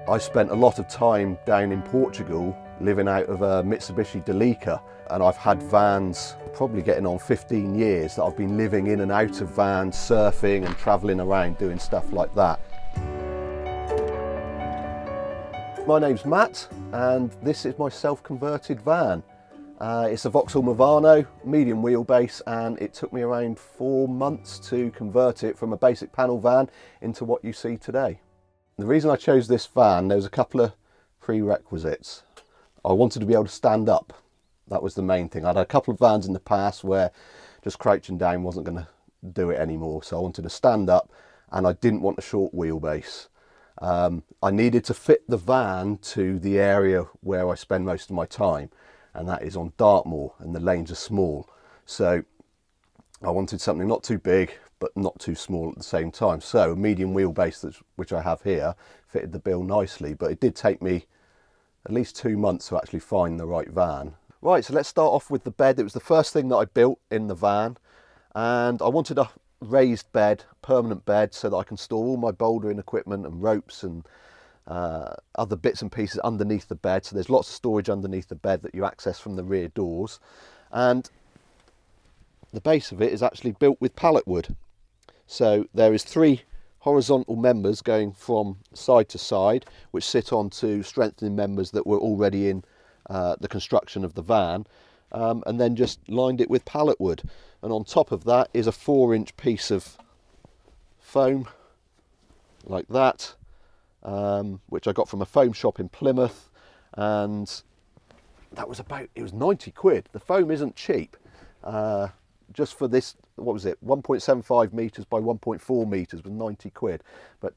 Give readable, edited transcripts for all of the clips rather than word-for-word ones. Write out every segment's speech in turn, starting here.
I spent a lot of time down in Portugal living out of a Mitsubishi Delica, and I've had vans probably getting on 15 years that I've been living in and out of vans, surfing and travelling around doing stuff like that. My name's Matt and this is my self-converted van. It's a Vauxhall Movano, medium wheelbase, and it took me around 4 months to convert it from a basic panel van into what you see today. The reason I chose this van, there was a couple of prerequisites. I wanted to be able to stand up. That was the main thing. I'd had a couple of vans in the past where just crouching down wasn't going to do it anymore. So I wanted to stand up, and I didn't want a short wheelbase. I needed to fit the van to the area where I spend most of my time, and that is on Dartmoor, and the lanes are small. So I wanted something not too big but not too small at the same time. So a medium wheelbase, which I have here, fitted the bill nicely, but it did take me at least 2 months to actually find the right van. Right, so let's start off with the bed. It was the first thing that I built in the van, and I wanted a raised bed, permanent bed, so that I can store all my bouldering equipment and ropes and other bits and pieces underneath the bed. So there's lots of storage underneath the bed that you access from the rear doors, and the base of it is actually built with pallet wood. So there is 3 horizontal members going from side to side, which sit onto strengthening members that were already in the construction of the van, and then just lined it with pallet wood. And on top of that is a 4-inch piece of foam like that, which I got from a foam shop in Plymouth, and that was it was 90 quid. The foam isn't cheap. Just for this, what was it, 1.75 metres by 1.4 metres was 90 quid. But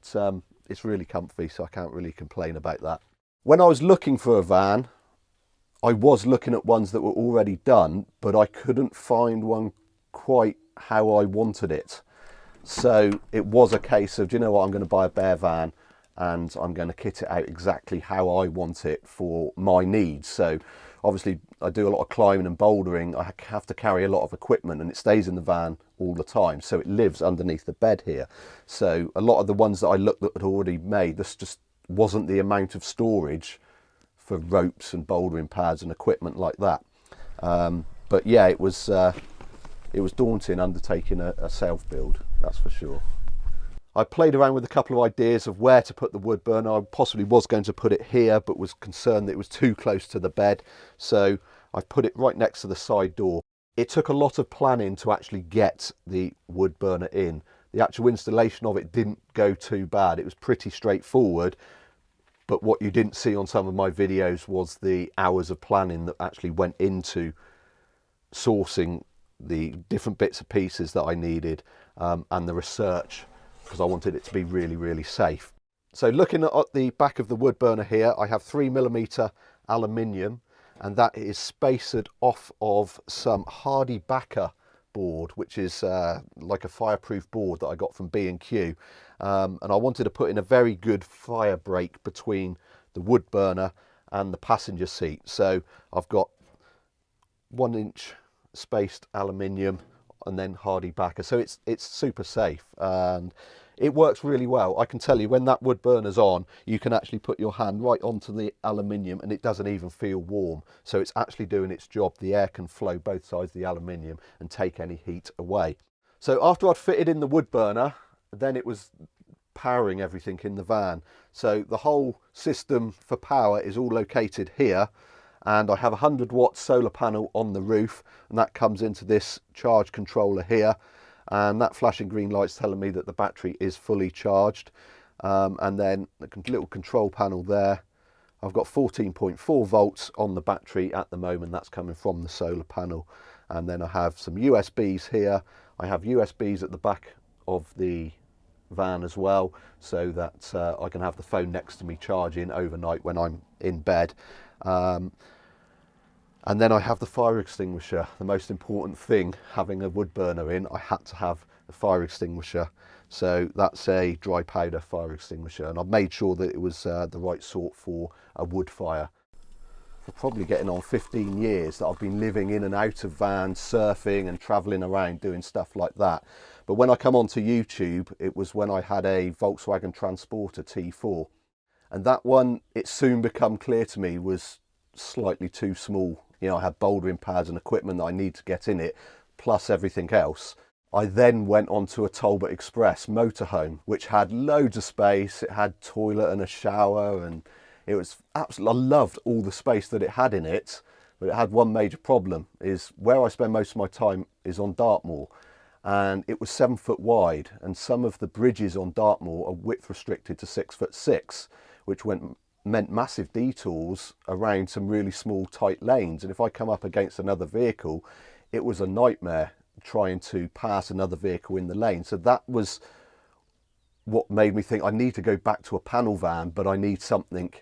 it's really comfy, so I can't really complain about that. When I was looking for a van, I was looking at ones that were already done, but I couldn't find one quite how I wanted it. So it was a case of, do you know what, I'm going to buy a bare van and I'm going to kit it out exactly how I want it for my needs. So obviously I do a lot of climbing and bouldering. I have to carry a lot of equipment, and it stays in the van all the time, so it lives underneath the bed here. So a lot of the ones that I looked at had already made, this just wasn't the amount of storage for ropes and bouldering pads and equipment like that. But yeah, it was daunting undertaking a self build, that's for sure. I played around with a couple of ideas of where to put the wood burner. I possibly was going to put it here, but was concerned that it was too close to the bed. So I put it right next to the side door. It took a lot of planning to actually get the wood burner in. The actual installation of it didn't go too bad. It was pretty straightforward. But what you didn't see on some of my videos was the hours of planning that actually went into sourcing the different bits and pieces that I needed, and the research, because I wanted it to be really, really safe. So looking at the back of the wood burner here, I have 3mm aluminium, and that is spaced off of some Hardy Backer board, which is like a fireproof board that I got from B&Q. And I wanted to put in a very good fire break between the wood burner and the passenger seat. So I've got 1-inch spaced aluminium and then Hardy Backer, so it's super safe and it works really well. I can tell you, when that wood burner's on, you can actually put your hand right onto the aluminium and it doesn't even feel warm. So it's actually doing its job. The air can flow both sides of the aluminium and take any heat away. So after I'd fitted in the wood burner, then it was powering everything in the van. So the whole system for power is all located here, and I have a 100-watt solar panel on the roof, and that comes into this charge controller here, and that flashing green light's telling me that the battery is fully charged. And then the little control panel there, I've got 14.4 volts on the battery at the moment. That's coming from the solar panel. And then I have some USBs here. I have USBs at the back of the van as well, so that I can have the phone next to me charging overnight when I'm in bed. And then I have the fire extinguisher. The most important thing, having a wood burner in, I had to have the fire extinguisher. So that's a dry powder fire extinguisher, and I've made sure that it was the right sort for a wood fire. For probably getting on 15 years that I've been living in and out of vans, surfing and travelling around doing stuff like that. But when I come onto YouTube, it was when I had a Volkswagen Transporter T4. And that one, it soon become clear to me, was slightly too small. You know, I had bouldering pads and equipment that I need to get in it, plus everything else. I then went on to a Talbot Express motorhome, which had loads of space. It had toilet and a shower, and it was absolutely, I loved all the space that it had in it. But it had one major problem, is where I spend most of my time is on Dartmoor, and it was 7 foot wide, and some of the bridges on Dartmoor are width restricted to 6'6", which meant massive detours around some really small tight lanes. And if I come up against another vehicle, it was a nightmare trying to pass another vehicle in the lane. So that was what made me think I need to go back to a panel van, but I need something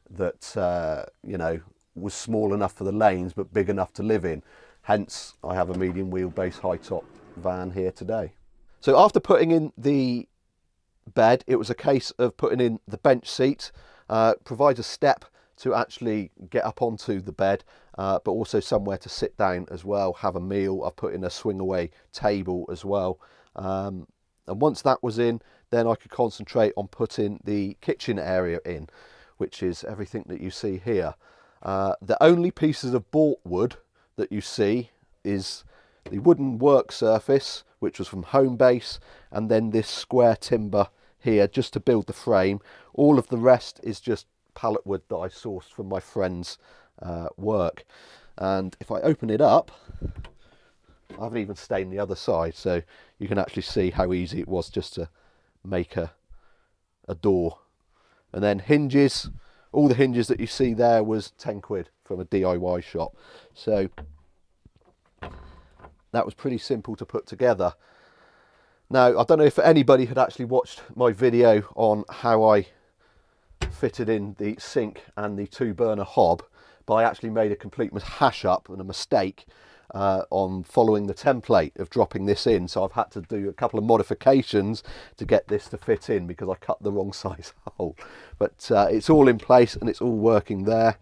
that you know, was small enough for the lanes but big enough to live in. Hence I have a medium wheelbase high top van here today. So after putting in the bed, it was a case of putting in the bench seat. Provides a step to actually get up onto the bed, but also somewhere to sit down as well, have a meal. I've put in a swing away table as well, and once that was in, then I could concentrate on putting the kitchen area in, which is everything that you see here. The only pieces of bought wood that you see is the wooden work surface, which was from Homebase, and then this square timber here just to build the frame. All of the rest is just pallet wood that I sourced from my friend's work. And if I open it up, I haven't even stained the other side, so you can actually see how easy it was just to make a door. And then hinges, all the hinges that you see there was 10 quid from a DIY shop. So that was pretty simple to put together. Now, I don't know if anybody had actually watched my video on how I fitted in the sink and the 2-burner hob, but I actually made a complete hash up and a mistake on following the template of dropping this in. So I've had to do a couple of modifications to get this to fit in because I cut the wrong size hole. But it's all in place and it's all working there.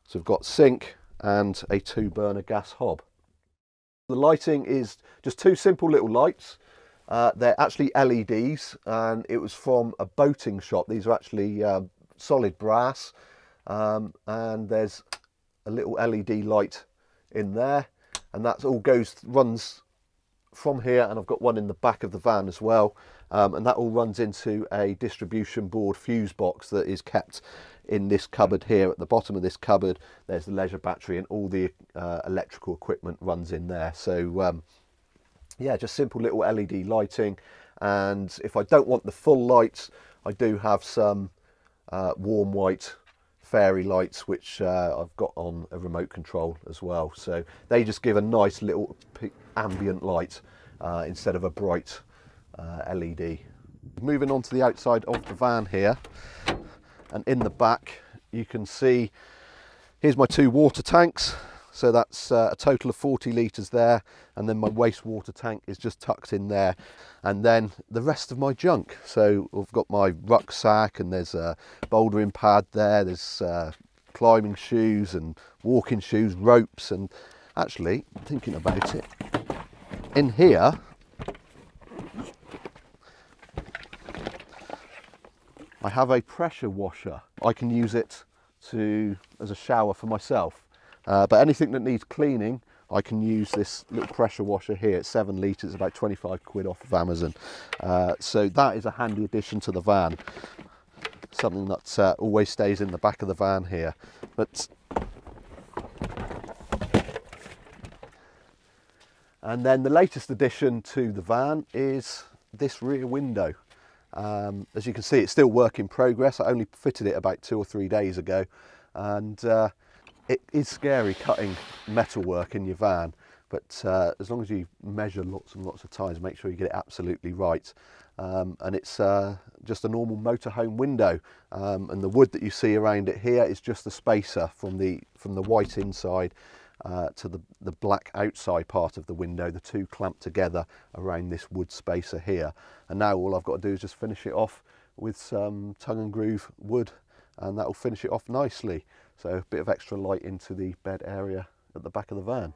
So we've got sink and a 2-burner gas hob. The lighting is just 2 simple little lights. They're actually LEDs, and it was from a boating shop. These are actually solid brass, and there's a little LED light in there, and that all runs from here, and I've got one in the back of the van as well, and that all runs into a distribution board fuse box that is kept in this cupboard here. At the bottom of this cupboard there's the leisure battery, and all the electrical equipment runs in there. So yeah, just simple little LED lighting. And if I don't want the full lights, I do have some warm white fairy lights which I've got on a remote control as well, so they just give a nice little ambient light instead of a bright LED. Moving on to the outside of the van here, and in the back you can see here's my 2 water tanks. So that's a total of 40 litres there, and then my wastewater tank is just tucked in there, and then the rest of my junk. So I've got my rucksack, and there's a bouldering pad there, there's climbing shoes and walking shoes, ropes, and actually, thinking about it, in here I have a pressure washer. I can use it as a shower for myself. But anything that needs cleaning, I can use this little pressure washer here. It's 7 litres, about 25 quid off of Amazon. So that is a handy addition to the van. Something that always stays in the back of the van here. And then the latest addition to the van is this rear window. As you can see, it's still work in progress. I only fitted it about 2 or 3 days ago, and it is scary cutting metalwork in your van, but as long as you measure lots and lots of times, make sure you get it absolutely right. And it's just a normal motorhome window, and the wood that you see around it here is just the spacer from the white inside to the black outside part of the window. The 2 clamped together around this wood spacer here, and now all I've got to do is just finish it off with some tongue and groove wood, and that will finish it off nicely. So a bit of extra light into the bed area at the back of the van.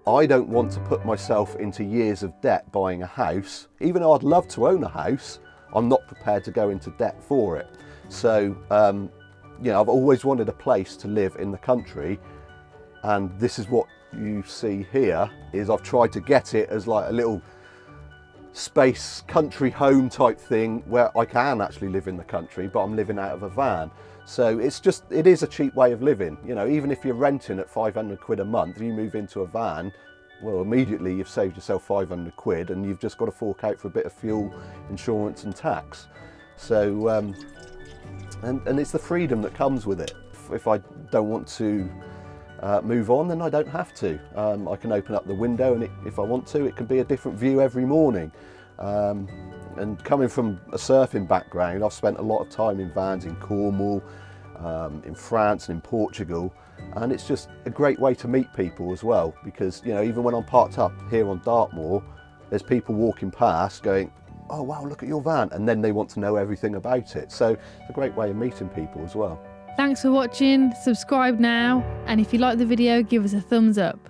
I don't want to put myself into years of debt buying a house. Even though I'd love to own a house, I'm not prepared to go into debt for it. So, you know, I've always wanted a place to live in the country, and this is what you see here, is I've tried to get it as like a little space country home type thing where I can actually live in the country, but I'm living out of a van. So it is a cheap way of living. You know, even if you're renting at 500 quid a month, you move into a van, well, immediately you've saved yourself 500 quid and you've just got to fork out for a bit of fuel, insurance and tax. So, and it's the freedom that comes with it. If I don't want to move on, then I don't have to. I can open up the window, and if I want to, it can be a different view every morning. And coming from a surfing background, I've spent a lot of time in vans in Cornwall, in France and in Portugal, and it's just a great way to meet people as well, because, you know, even when I'm parked up here on Dartmoor, there's people walking past going, oh wow, look at your van, and then they want to know everything about it. So it's a great way of meeting people as well. Thanks for watching, subscribe now, and if you like the video, give us a thumbs up.